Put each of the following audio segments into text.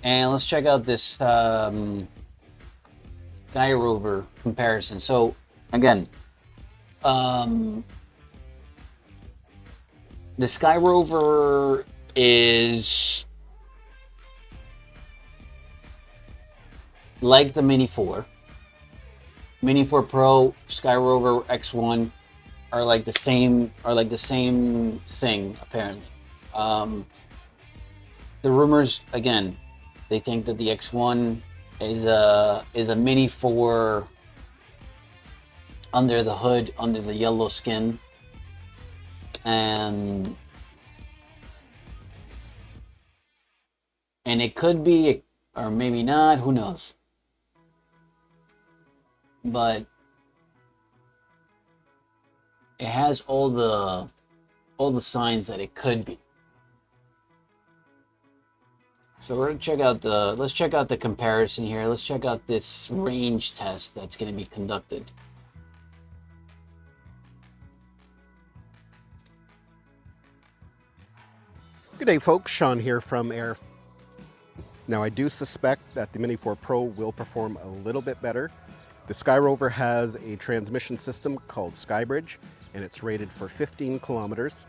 And let's check out this SkyRover comparison. So again, um, the SkyRover is like the Mini 4. Mini 4 Pro, SkyRover X1 are like the same thing apparently. Um, the rumors again, they think that the X1 is a Mini 4 under the hood, under the yellow skin, and it could be or maybe not. Who knows? But it has all the signs that it could be. So we're gonna check out let's check out the comparison here. Let's check out this range test that's going to be conducted. Good day, folks. Shawn here from Air. Now, I do suspect that the Mini 4 Pro will perform a little bit better. The SkyRover has a transmission system called SkyBridge, and it's rated for 15 kilometers,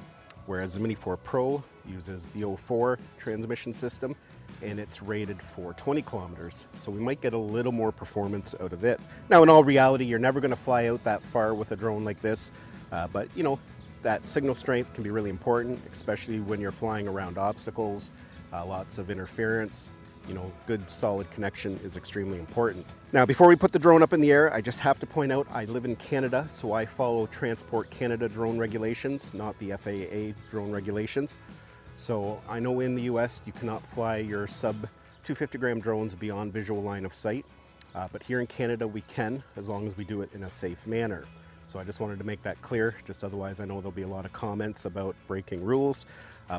whereas the Mini 4 Pro uses the 04 transmission system, and it's rated for 20 kilometers. So we might get a little more performance out of it. Now, in all reality, you're never going to fly out that far with a drone like this, but you know, that signal strength can be really important, especially when you're flying around obstacles, lots of interference. You know, good solid connection is extremely important. Now, before we put the drone up in the air, I just have to point out I live in Canada, so I follow Transport Canada drone regulations, not the FAA drone regulations. So I know in the US you cannot fly your sub 250 gram drones beyond visual line of sight, but here in Canada we can, as long as we do it in a safe manner. So I just wanted to make that clear, just otherwise I know there'll be a lot of comments about breaking rules.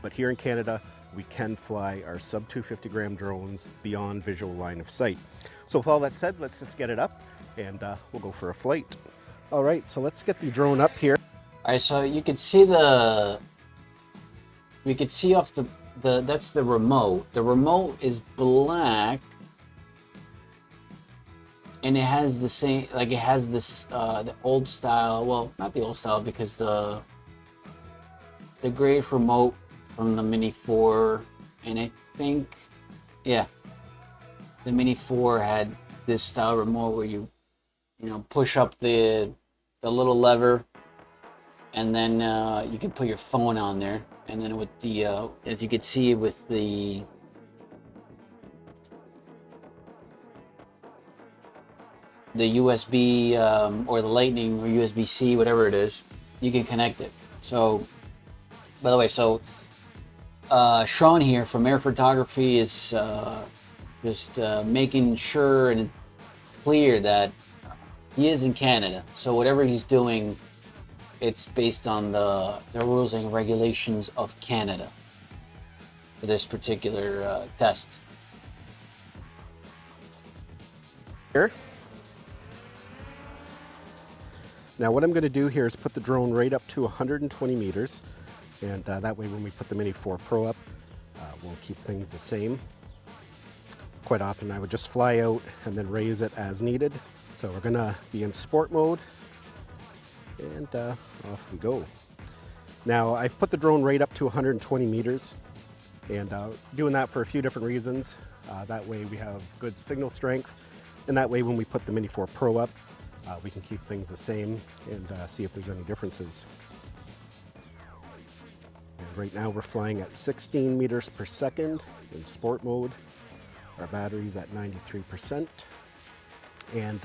But here in Canada, we can fly our sub 250 gram drones beyond visual line of sight. So with all that said, let's just get it up and we'll go for a flight. All right, so let's get the drone up here. All right, so you could see we could see off that's the remote. The remote is black. And it has the same, like it has this, the old style, well, not the old style because the grayish remote from the Mini 4, and I think, yeah, the Mini 4 had this style remote where you push up the little lever, and then you can put your phone on there, and then with the, as you can see with the USB or the Lightning or USB-C, whatever it is, you can connect it. So, by the way, so Shawn here from Air Photography is just making sure and clear that he is in Canada. So whatever he's doing, it's based on the rules and regulations of Canada for this particular test. Here. Now what I'm going to do here is put the drone right up to 120 meters, and that way when we put the Mini 4 Pro up, we'll keep things the same. Quite often I would just fly out and then raise it as needed. So we're going to be in sport mode, and off we go. Now I've put the drone right up to 120 meters, and doing that for a few different reasons. That way we have good signal strength, and that way when we put the Mini 4 Pro up, we can keep things the same and see if there's any differences. And right now we're flying at 16 meters per second in sport mode. Our battery's at 93%. And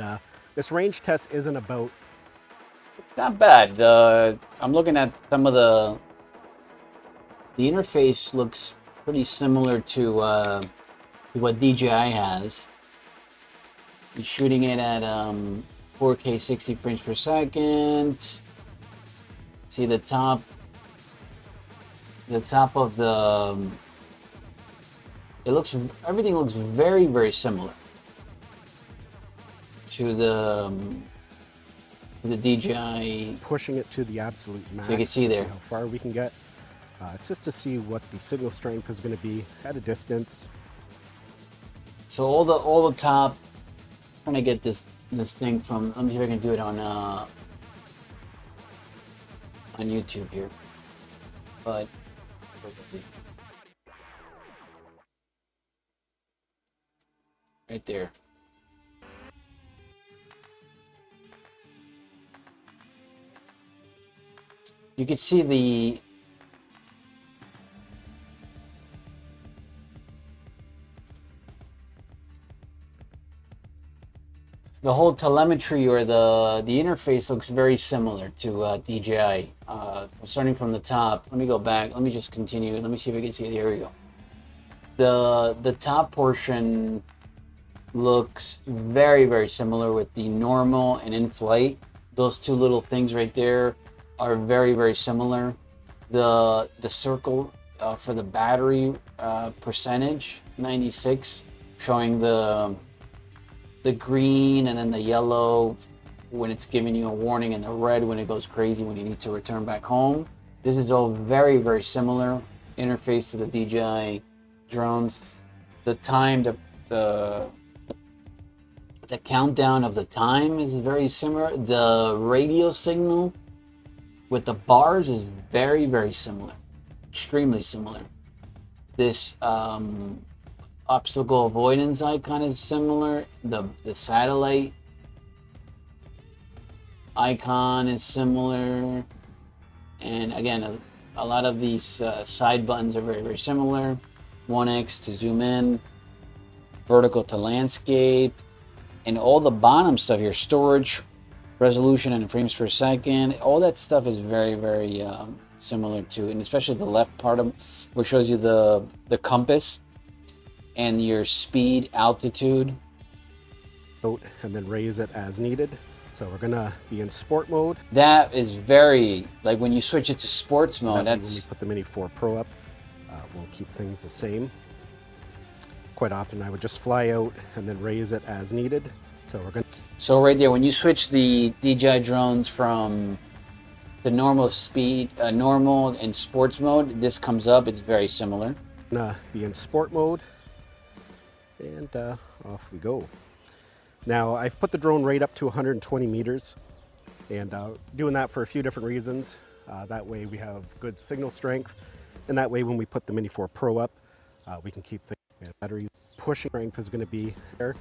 this range test isn't about... It's not bad. I'm looking at some of the interface looks pretty similar to what DJI has. He's shooting it at 4K 60 frames per second. See the top of the everything looks very, very similar to the DJI. Pushing it to the absolute max. So you can see there how far we can get. It's just to see what the signal strength is going to be at a distance. So all the top. I'm trying to get this thing from. Let me see if I can do it on YouTube here. But let's see. Right there. You can see the whole telemetry, or the interface looks very similar to DJI. Starting from the top, let me go back. Let me just continue. Let me see if I can see it. Here we go. The top portion looks very, very similar with the normal and in flight. Those two little things right there are very, very similar. The circle for the battery percentage, 96, showing the green and then the yellow when it's giving you a warning, and the red when it goes crazy when you need to return back home. This is all very, very similar interface to the DJI drones. The time, the countdown of the time is very similar. The radio signal with the bars is very, very similar, extremely similar. This obstacle avoidance icon is similar. The satellite icon is similar, and again, a lot of these side buttons are very, very similar. 1x to zoom in, vertical to landscape, and all the bottom stuff here, storage, resolution, and frames per second, all that stuff is very, very similar to, and especially the left part of which shows you the compass and your speed, altitude. And then raise it as needed. So we're gonna be in sport mode. That is very, like when you switch it to sports mode, When we put the Mini 4 Pro up, we'll keep things the same. Quite often I would just fly out and then raise it as needed. So right there, when you switch the DJI drones from the normal speed, normal and sports mode, this comes up. It's very similar. Gonna be in sport mode, and off we go. Now I've put the drone right up to 120 meters, and doing that for a few different reasons. That way we have good signal strength, and that way when we put the Mini 4 Pro up, we can keep the battery pushing strength is going to be there.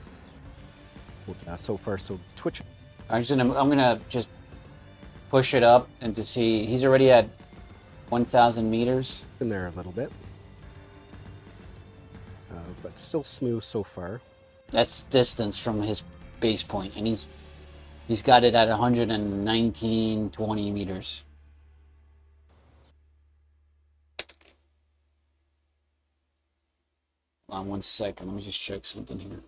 So far, so twitch. I'm gonna just push it up and to see. He's already at 1,000 meters. In there a little bit, but still smooth so far. That's distance from his base point, and he's got it at 119, 20 meters. Hold on 1 second. Let me just check something here.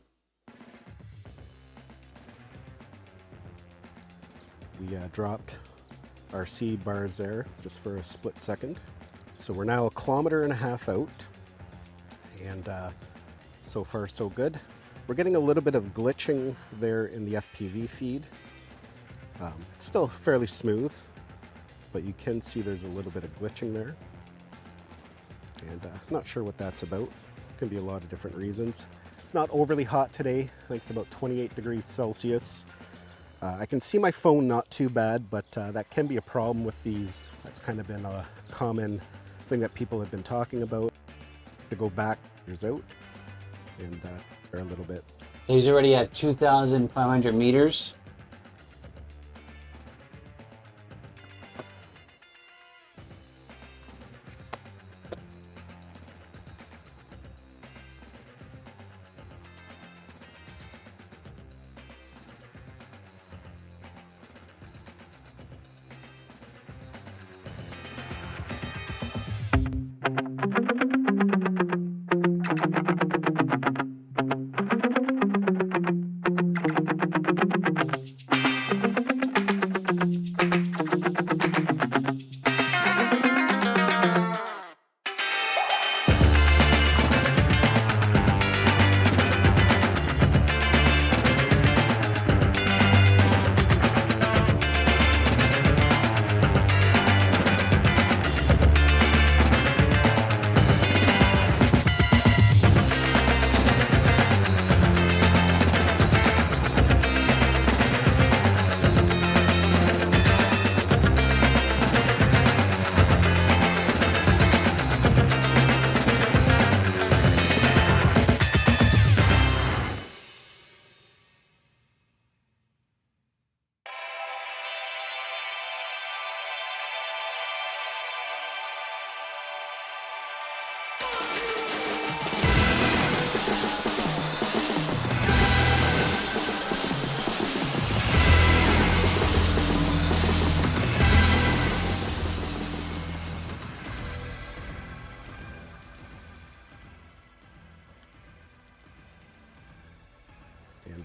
We dropped our C bars there just for a split second. So we're now 1.5 kilometers out, and so far so good. We're getting a little bit of glitching there in the FPV feed. It's still fairly smooth, but you can see there's a little bit of glitching there. And not sure what that's about. Can be a lot of different reasons. It's not overly hot today. I think it's about 28 degrees Celsius. I can see my phone not too bad, but that can be a problem with these. That's kind of been a common thing that people have been talking about. To go back, years out, and a little bit. He's already at 2,500 meters.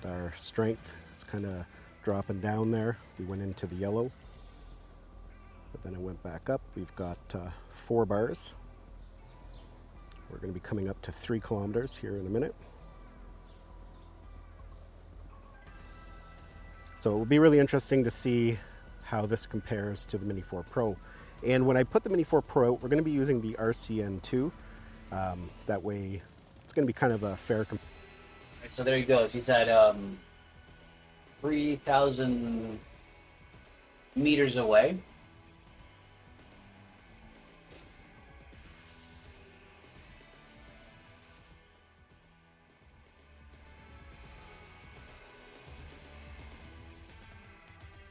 And our strength is kind of dropping down there. We went into the yellow, but then it went back up. We've got 4 bars. We're going to be coming up to 3 kilometers here in a minute. So it will be really interesting to see how this compares to the Mini 4 Pro. And when I put the Mini 4 Pro out, we're going to be using the RCN2. That way it's going to be kind of a fair comparison. So there he goes. He's at 3,000 meters away.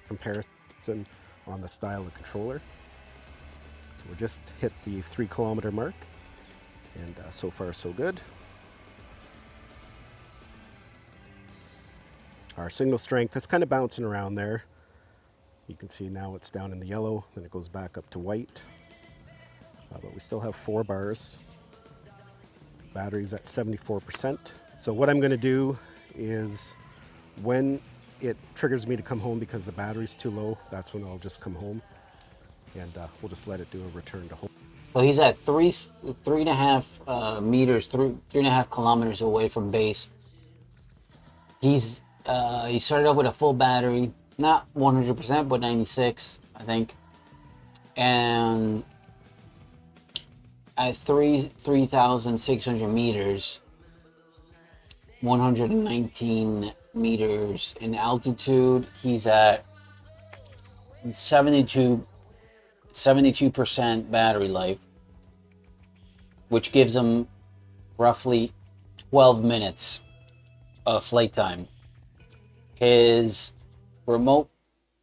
Comparison on the style of controller. So we just hit the 3 kilometer mark, and so far so good. Our signal strength is kind of bouncing around there. You can see now it's down in the yellow, then it goes back up to white. But we still have 4 bars. Battery's at 74%. So what I'm going to do is, when it triggers me to come home because the battery's too low, that's when I'll just come home, and we'll just let it do a return to home. So he's at 3.5 meters, 3.5 kilometers away from base. He started out with a full battery, not 100%, but 96, I think. And at 3,600 meters, 119 meters in altitude, he's at 72% battery life, which gives him roughly 12 minutes of flight time. His remote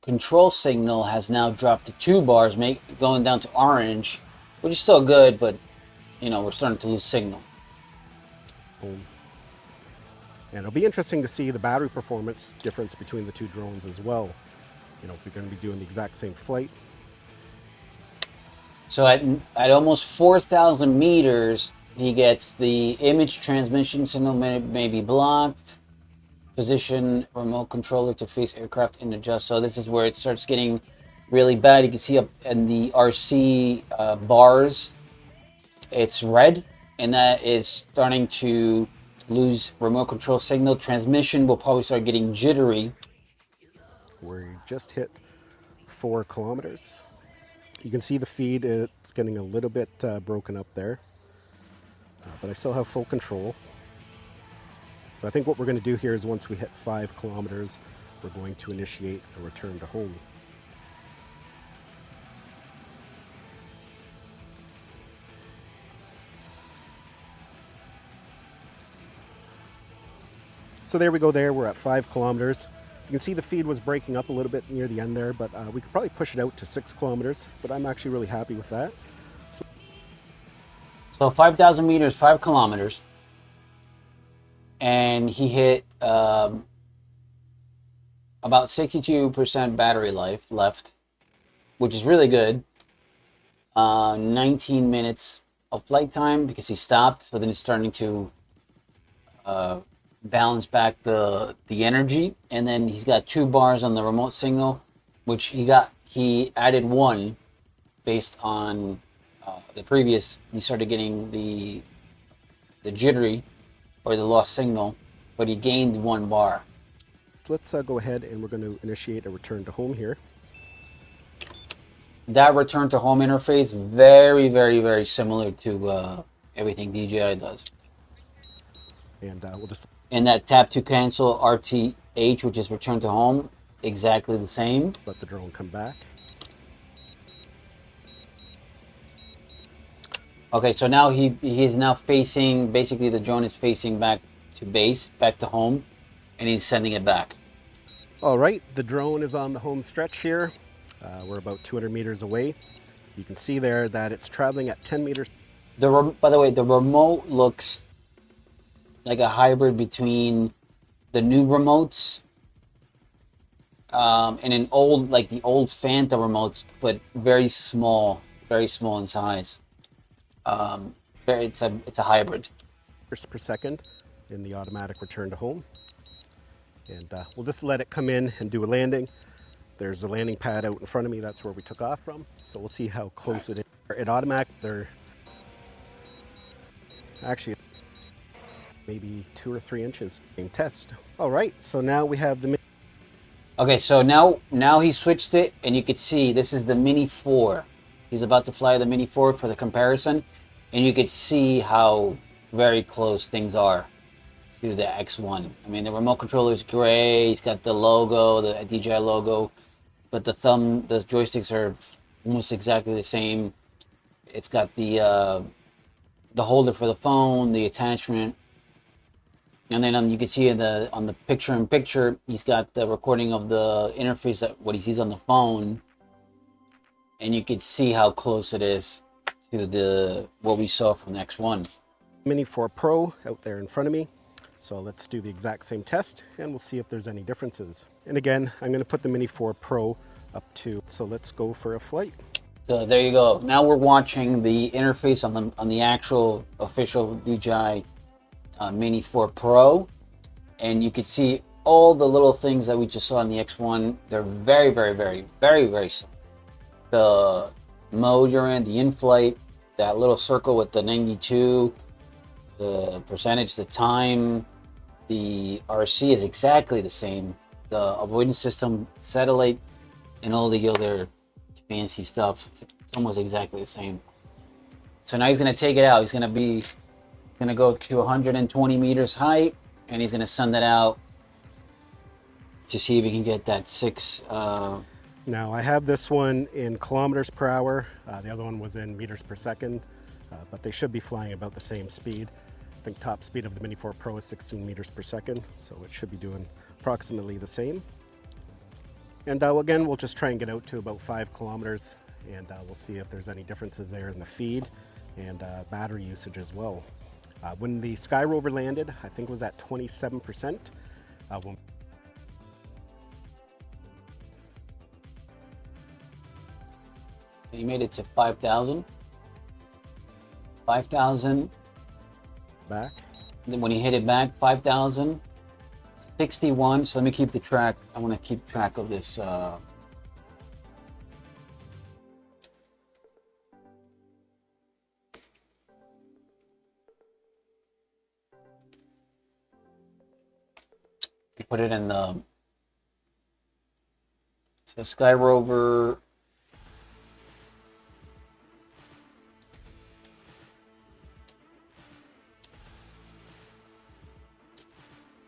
control signal has now dropped to 2 bars, going down to orange, which is still good, but you know, we're starting to lose signal. Boom. And it'll be interesting to see the battery performance difference between the 2 drones as well. You know, if we're going to be doing the exact same flight. So at almost 4,000 meters, he gets the image transmission signal may be blocked. Position remote controller to face aircraft and adjust. So this is where it starts getting really bad. You can see up in the RC bars, it's red, and that is starting to lose remote control signal. Transmission will probably start getting jittery. We just hit 4 kilometers. You can see the feed, it's getting a little bit broken up there, but I still have full control. So I think what we're going to do here is, once we hit 5 kilometers, we're going to initiate a return to home. So there we go there, we're at 5 kilometers. You can see the feed was breaking up a little bit near the end there, but we could probably push it out to 6 kilometers, but I'm actually really happy with that. So 5,000 meters, 5 kilometers. And he hit about 62% battery life left, which is really good. 19 minutes of flight time because he stopped, so then he's starting to balance back the energy. And then he's got 2 bars on the remote signal, which he added 1 based on the previous. He started getting the jittery or the lost signal, but he gained 1 bar. Let's go ahead and we're going to initiate a return to home here. That return to home interface, very, very, very similar to everything DJI does. And we'll just... And that tap to cancel RTH, which is return to home, exactly the same. Let the drone come back. Okay, so now he is now facing, basically the drone is facing back to base, back to home, and he's sending it back. All right, the drone is on the home stretch here. We're about 200 meters away. You can see there that it's traveling at 10 meters. By the way, the remote looks like a hybrid between the new remotes and an old, like the old Phantom remotes, but very small in size. It's a hybrid. Per second in the automatic return to home. And we'll just let it come in and do a landing. There's a landing pad out in front of me. That's where we took off from. So we'll see how close it is. It automatic, they're actually maybe 2 or 3 inches. Same test. All right, so now we have the Okay, so now he switched it, and you could see this is the Mini 4. He's about to fly the Mini 4 for the comparison, and you could see how very close things are to the X1. I mean, the remote controller is gray. He's got the logo, the DJI logo, but the joysticks are almost exactly the same. It's got the holder for the phone, the attachment, and then you can see on the picture-in-picture, he's got the recording of the interface that what he sees on the phone, and you can see how close it is to what we saw from the X1. Mini 4 Pro out there in front of me. So let's do the exact same test and we'll see if there's any differences. And again, I'm going to put the Mini 4 Pro up to, so let's go for a flight. So there you go. Now we're watching the interface on the actual official DJI Mini 4 Pro, and you can see all the little things that we just saw in the X1. They're very, very, very, very, very simple. The mode you're in, the in-flight, that little circle with the 92, the percentage, the time, the RC is exactly the same. The avoidance system, satellite, and all the other fancy stuff, it's almost exactly the same. So now he's going to take it out. He's going to go to 120 meters height, and he's going to send it out to see if he can get that 6. Now I have this one in kilometers per hour. The other one was in meters per second, but they should be flying about the same speed. I think top speed of the Mini 4 Pro is 16 meters per second, so it should be doing approximately the same. And again, we'll just try and get out to about 5 kilometers, and we'll see if there's any differences there in the feed and battery usage as well. When the SkyRover landed, I think it was at 27%. He made it to 5,000. 5,000. Back. Then when he hit it back, 5,000. 61. So let me keep the track. I want to keep track of this. Put it in the SkyRover.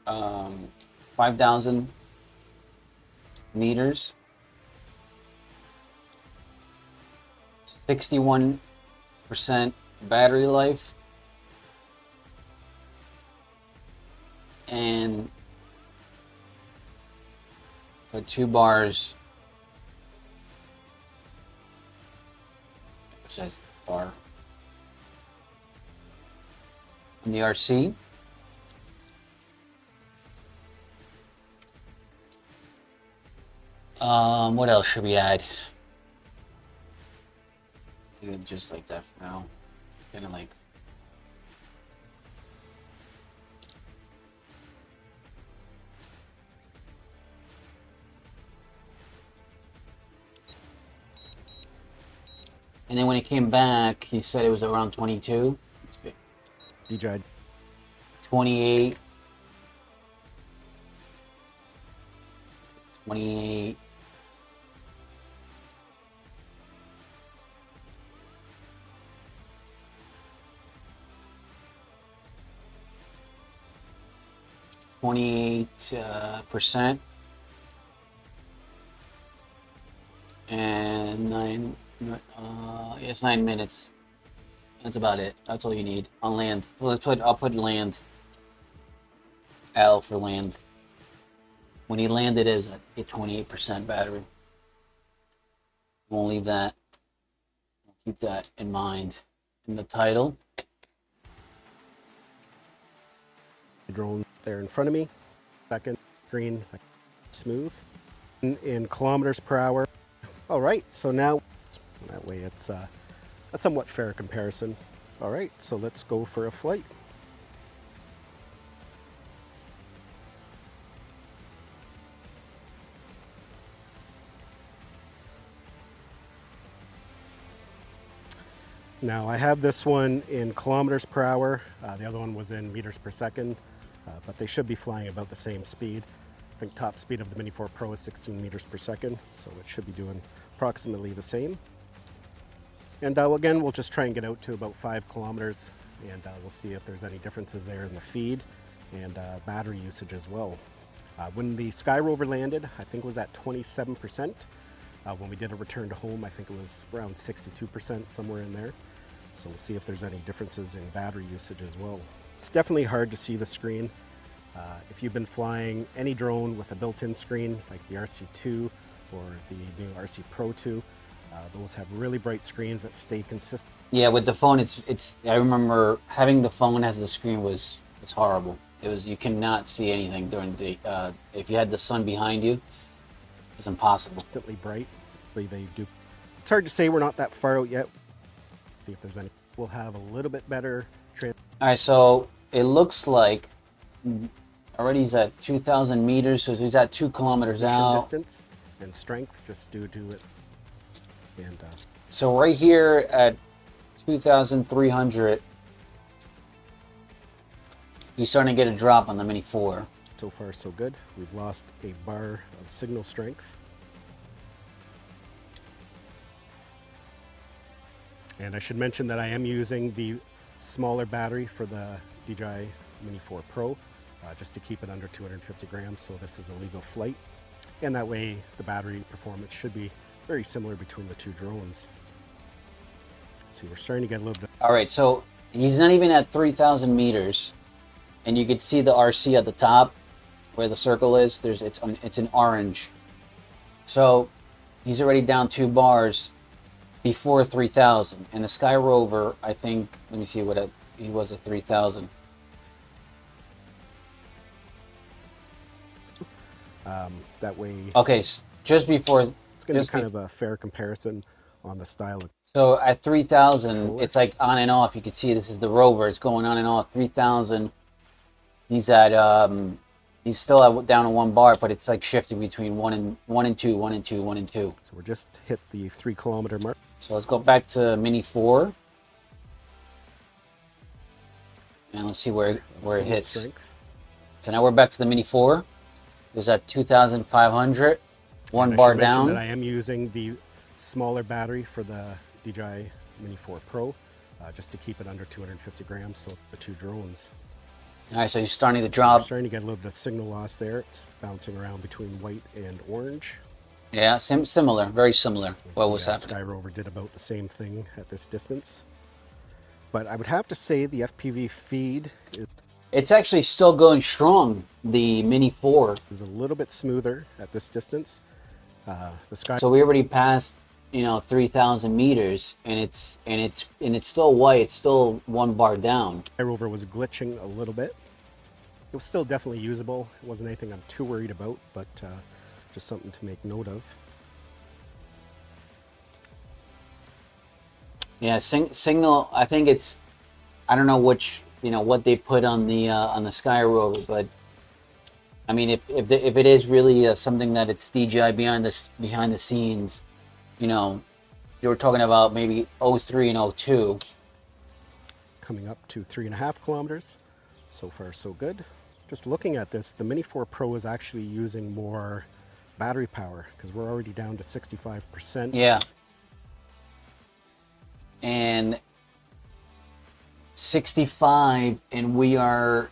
Um, 5,000 meters, 61% battery life, and the 2 bars. It says bar. And the RC. What else should we add? Just like that for now. Kind of like. And then when he came back, he said it was around 22. DJI 28. 28. %, and it's 9 minutes. That's about it. That's all you need on land. Well, I'll put land. L for land. When he landed, it was at a 28% battery. Won't leave that. Keep that in mind in the title. drone there in front of me. Second green, smooth. In kilometers per hour. All right, so now that way it's a somewhat fair comparison. All right, so let's go for a flight. Now I have this one in kilometers per hour. The other one was in meters per second, but they should be flying about the same speed. I think top speed of the Mini 4 Pro is 16 meters per second, so it should be doing approximately the same. And again, we'll just try and get out to about 5 kilometers, and we'll see if there's any differences there in the feed and battery usage as well. When the SkyRover landed, I think it was at 27%. When we did a return to home, I think it was around 62%, somewhere in there. So we'll see if there's any differences in battery usage as well. It's definitely hard to see the screen. If you've been flying any drone with a built-in screen, like the RC2 or the new RC Pro 2, those have really bright screens that stay consistent. Yeah, with the phone, it's. I remember having the phone as the screen was horrible. It was, you cannot see anything during the. If you had the sun behind you, it was impossible. Consistently bright. They do. It's hard to say. We're not that far out yet. See if there's any. We'll have a little bit better. All right, so it looks like already he's at 2,000 meters, so he's at 2 kilometers out. Distance and strength, just due to it. And so right here at 2,300, he's starting to get a drop on the Mini 4. So far, so good. We've lost a bar of signal strength. And I should mention that I am using the smaller battery for the DJI Mini 4 Pro, just to keep it under 250 grams, so this is a legal flight. And that way, the battery performance should be very similar between the two drones. Let's see, we're starting to get a little bit. All right, so he's not even at 3,000 meters, and you can see the RC at the top where the circle is. It's in orange. So he's already down 2 bars before 3,000. And the SkyRover, I think, let me see what he was at 3,000. That way. Okay, just before. It's going to be kind of a fair comparison on the style. So at 3,000, it's like on and off. You can see this is the rover. It's going on and off. 3,000. He's at he's still down to 1 bar, but it's like shifting between 1 and 2, 1 and 2, 1 and 2. So we're just hit the 3 kilometer mark. So let's go back to Mini 4. And let's see where it hits. Strength. So now we're back to the Mini 4. It was at 2,500. 1 bar down. That I am using the smaller battery for the DJI Mini 4 Pro, just to keep it under 250 grams, so the two drones. All right, so you're starting to drop. We're starting to get a little bit of signal loss there. It's bouncing around between white and orange. Yeah, similar, very similar. What was happening? SkyRover did about the same thing at this distance. But I would have to say the FPV feed it's actually still going strong. The Mini 4 is a little bit smoother at this distance. So we already passed, 3,000 meters, and it's still white. It's still 1 bar down. SkyRover was glitching a little bit. It was still definitely usable. It wasn't anything I'm too worried about, but just something to make note of. Yeah, signal. I think it's. I don't know which. What they put on the SkyRover, but I mean, if it is really something that it's DJI behind the scenes, you were talking about maybe 03 and 02. Coming up to 3.5 kilometers. So far, so good. Just looking at this, the Mini 4 Pro is actually using more battery power because we're already down to 65%. Yeah. And 65, and we are.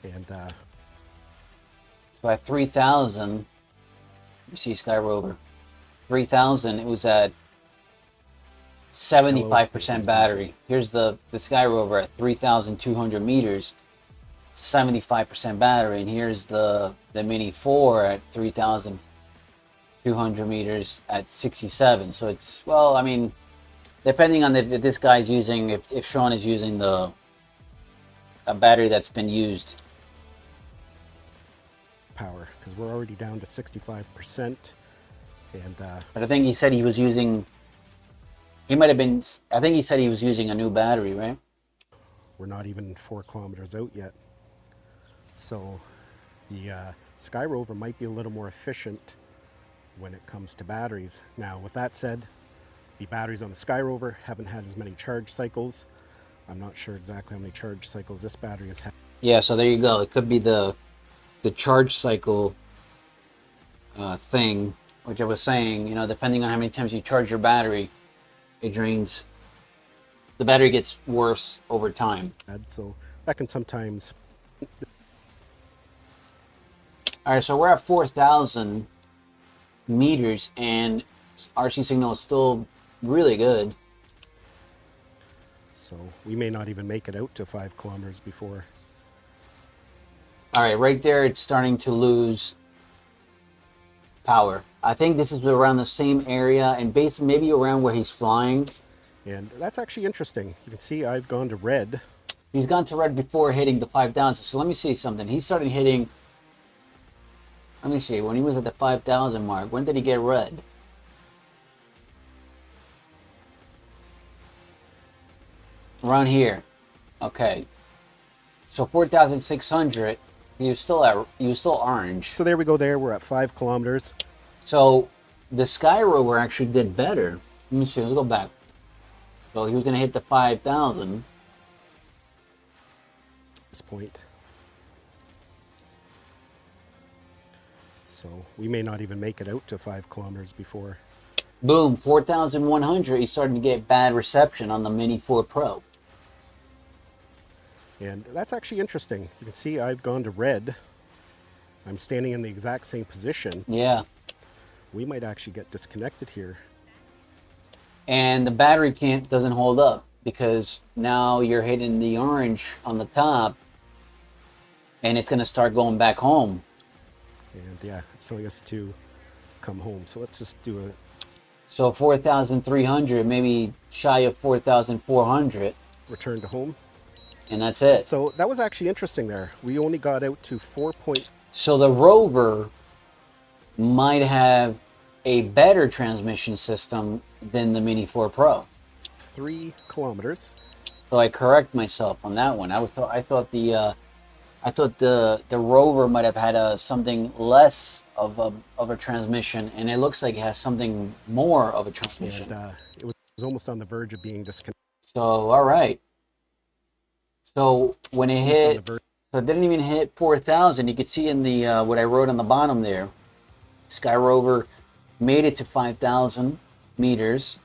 And so at 3,000, you see SkyRover, 3,000. It was at 75% battery. Here's the SkyRover at 3,200 meters, 75% battery, and here's the Mini 4 at 3,200 meters at 67. So it's, well, I mean, depending on if this guy's using, if Shawn is using a battery that's been used. Power, because we're already down to 65%. And but I think he said he was using. He might have been. I think he said he was using a new battery, right? We're not even 4 kilometers out yet. So the SkyRover might be a little more efficient when it comes to batteries. Now, with that said, the batteries on the SkyRover haven't had as many charge cycles. I'm not sure exactly how many charge cycles this battery has had. Yeah, so there you go. It could be the charge cycle thing, which I was saying, you know, depending on how many times you charge your battery, it drains. The battery gets worse over time. So that can sometimes. All right, so we're at 4,000 meters, and RC signal is still really good. So we may not even make it out to 5 kilometers before. All right, right there, it's starting to lose power. I think this is around the same area, and basically maybe around where he's flying. And that's actually interesting. You can see I've gone to red. He's gone to red before hitting the 5,000. So let me see something. He started hitting. Let me see. When he was at the 5,000 mark, when did he get red? Around here. Okay. So 4,600. He was still orange. So there we go. There we're at 5 kilometers. So the SkyRover actually did better. Let me see. Let's go back. So he was going to hit the 5,000. This point. So we may not even make it out to 5 kilometers before. Boom, 4,100. He's starting to get bad reception on the Mini 4 Pro. And that's actually interesting. You can see I've gone to red. I'm standing in the exact same position. Yeah. We might actually get disconnected here. And the battery doesn't hold up because now you're hitting the orange on the top and it's going to start going back home. And yeah, it's telling us to come home. So let's just do a... So 4,300, maybe shy of 4,400. Return to home. And that's it. So that was actually interesting there. We only got out to 4 point... So the Rover might have a better transmission system than the Mini 4 Pro. 3 kilometers. So I correct myself on that one. I thought the Rover might have had something less of a transmission, and it looks like it has something more of a transmission. And it was almost on the verge of being disconnected. So all right. So when it hit, so it didn't even hit 4,000. You could see in the what I wrote on the bottom there. SkyRover made it to 5,000 meters.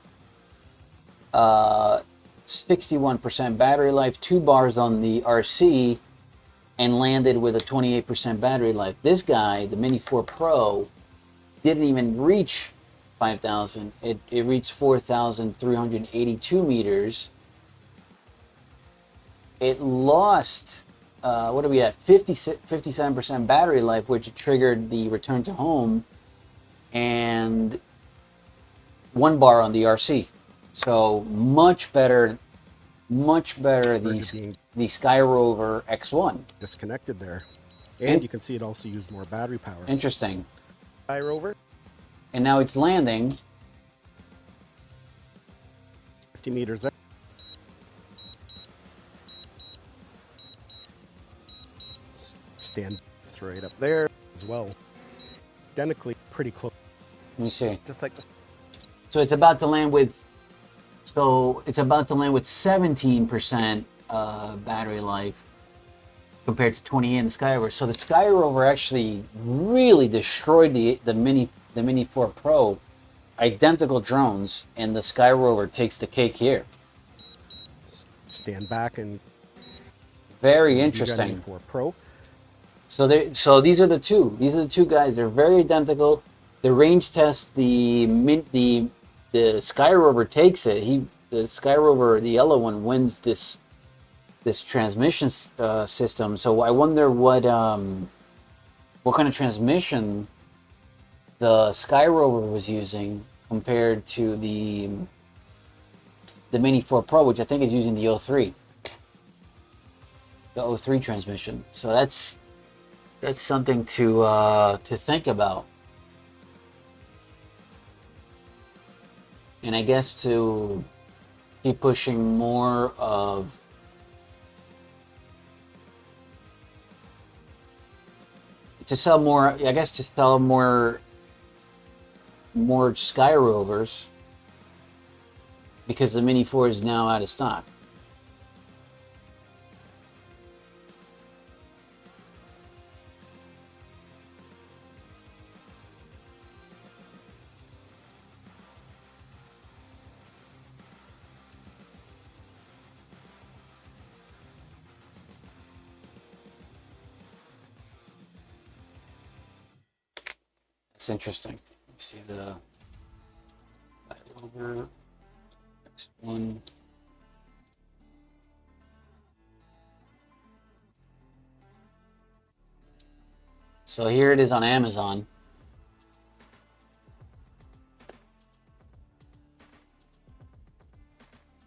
61% battery life, 2 bars on the RC, and landed with a 28% battery life. This guy, the Mini 4 Pro, didn't even reach 5,000. It reached 4,382 meters. It lost, what are we at? 57% battery life, which triggered the return to home, and 1 bar on the RC. So much better the SkyRover X1. Disconnected there. And you can see it also used more battery power. Interesting. SkyRover. And now it's landing. 50 meters out. Stand. It's right up there as well. Identically pretty close. Let me see. Just like this. So it's about to land with 17% battery life compared to 28 in the SkyRover. So the SkyRover actually really destroyed the Mini 4 Pro. Identical drones, and the SkyRover takes the cake here. Stand back and very interesting. Mini 4 Pro. So these are the two. These are the two guys. They're very identical. The range test, the SkyRover takes it. The SkyRover, the yellow one, wins this transmission system. So I wonder what kind of transmission the SkyRover was using compared to the Mini 4 Pro, which I think is using the 03. The 03 transmission. So that's something to think about. And I guess to keep pushing more of to sell more more SkyRovers because the Mini 4 is now out of stock. It's interesting. You see the SkyRover X1. So here it is on Amazon.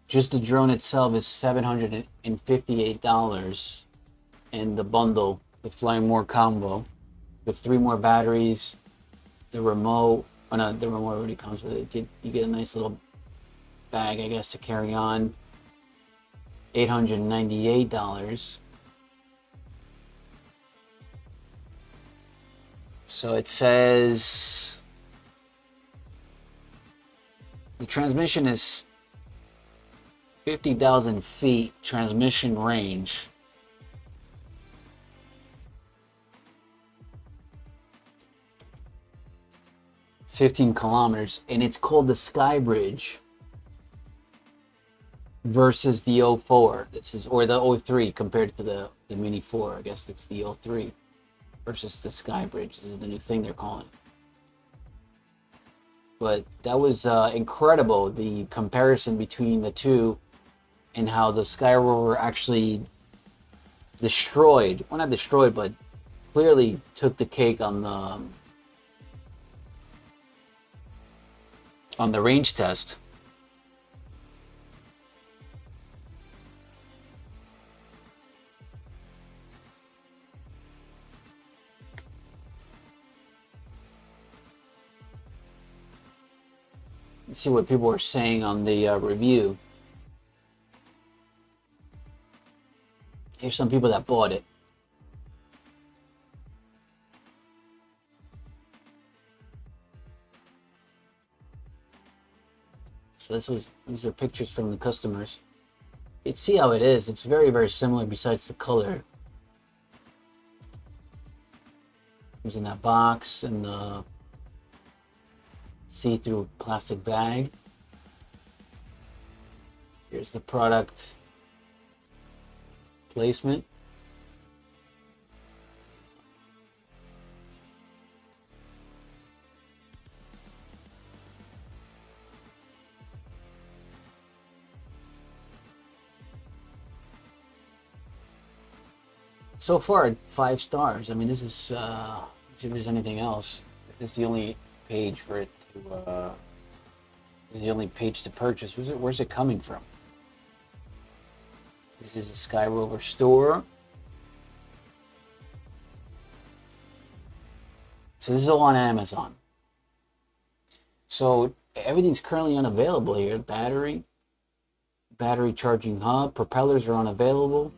Just the drone itself is $758 in the bundle, the Fly More combo, with 3 more batteries. The remote, oh no, the remote already comes with it. You get a nice little bag, I guess, to carry on. $898. So it says the transmission is 50,000 feet transmission range. $15 kilometers, and it's called the Sky Bridge versus the 04. This is, or the 03 compared to the Mini 4. I guess it's the 03 versus the Sky Bridge. This is the new thing they're calling it. But that was incredible, the comparison between the two and how the SkyRover actually destroyed, well, not destroyed, but clearly took the cake on the range test. Let's see what people are saying on the review. Here's some people that bought it. So these are pictures from the customers. You see how it is. It's very, very similar besides the color. Comes in that box and the see-through plastic bag. Here's the product placement. So far, 5 stars. I mean, this is, let's see if there's anything else. This is the only page for it to, this is the only page to purchase. Where's it coming from? This is a SkyRover store. So this is all on Amazon. So everything's currently unavailable here. Battery charging hub, propellers are unavailable.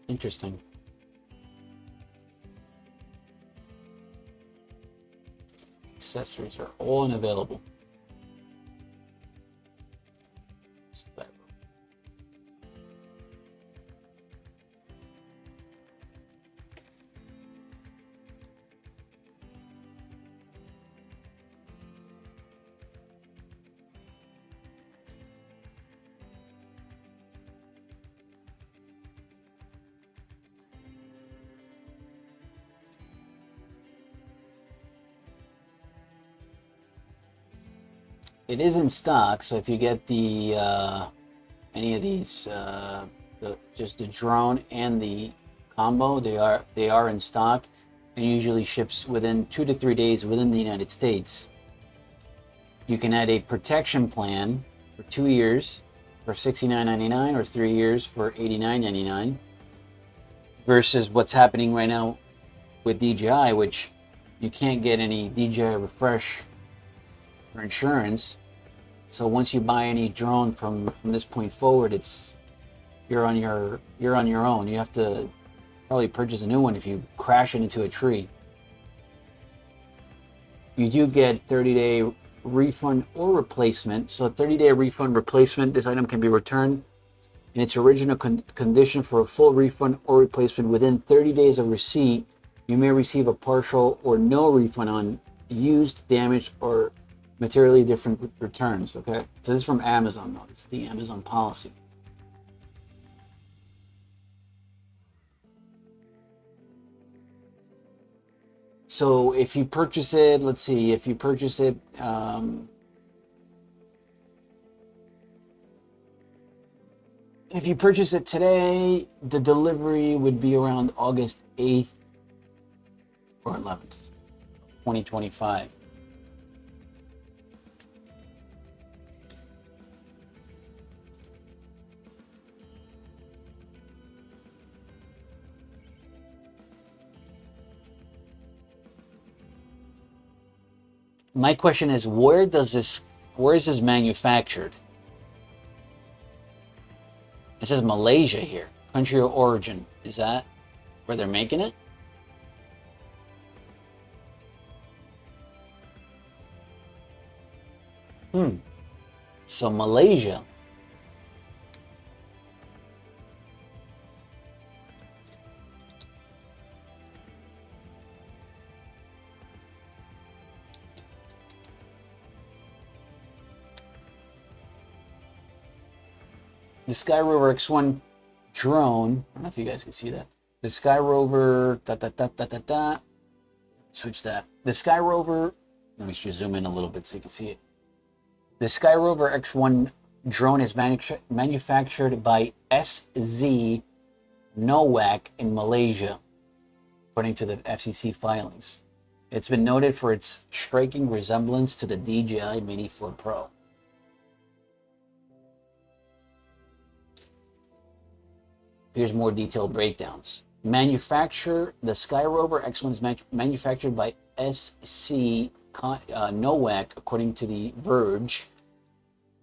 Interesting. Accessories are all unavailable. It is in stock, so if you get the any of these, just the drone and the combo, they are in stock, and usually ships within 2 to 3 days within the United States. You can add a protection plan for 2 years for $69.99 or 3 years for $89.99, versus what's happening right now with DJI, which you can't get any DJI refresh for insurance. So once you buy any drone from this point forward, you're on your own. You have to probably purchase a new one if you crash it into a tree. You do get 30-day refund or replacement. So 30-day refund replacement, this item can be returned in its original condition for a full refund or replacement within 30 days of receipt. You may receive a partial or no refund on used, damaged, or materially different returns. Okay, so this is from Amazon though. It's the Amazon policy. So if you purchase it, let's see, if you purchase it, today, the delivery would be around August 8th or 11th, 2025. My question is, where is this manufactured? It says Malaysia here. Country of origin. Is that where they're making it? So Malaysia. The SkyRover X1 drone. I don't know if you guys can see that. The SkyRover. Switch that. The SkyRover. Let me just zoom in a little bit so you can see it. The SkyRover X1 drone is manufactured by SZ Nowak in Malaysia, according to the FCC filings. It's been noted for its striking resemblance to the DJI Mini 4 Pro. Here's more detailed breakdowns. The SkyRover X1 is manufactured by SC Nowak, according to The Verge,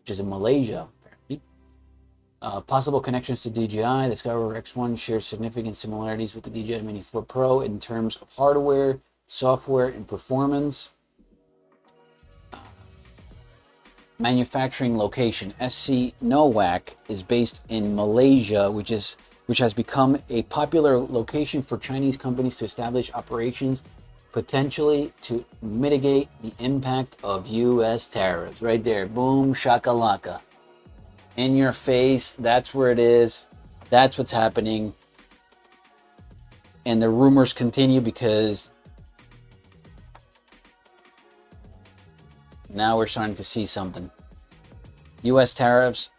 which is in Malaysia, apparently. Possible connections to DJI. The SkyRover X1 shares significant similarities with the DJI Mini 4 Pro in terms of hardware, software, and performance. Manufacturing location. SC Nowak is based in Malaysia, which has become a popular location for Chinese companies to establish operations, potentially to mitigate the impact of U.S. tariffs. Right there, boom, shakalaka. In your face, that's where it is. That's what's happening. And the rumors continue because now we're starting to see something. U.S. tariffs.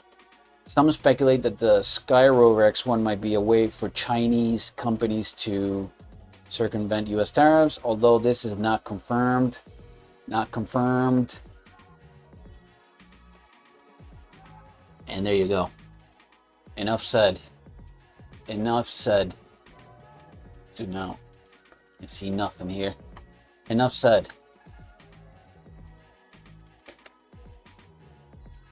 Some speculate that the SkyRover X1 might be a way for Chinese companies to circumvent U.S. tariffs, although this is not confirmed. Not confirmed. And there you go. Enough said. Enough said. Zoom out. I see nothing here. Enough said.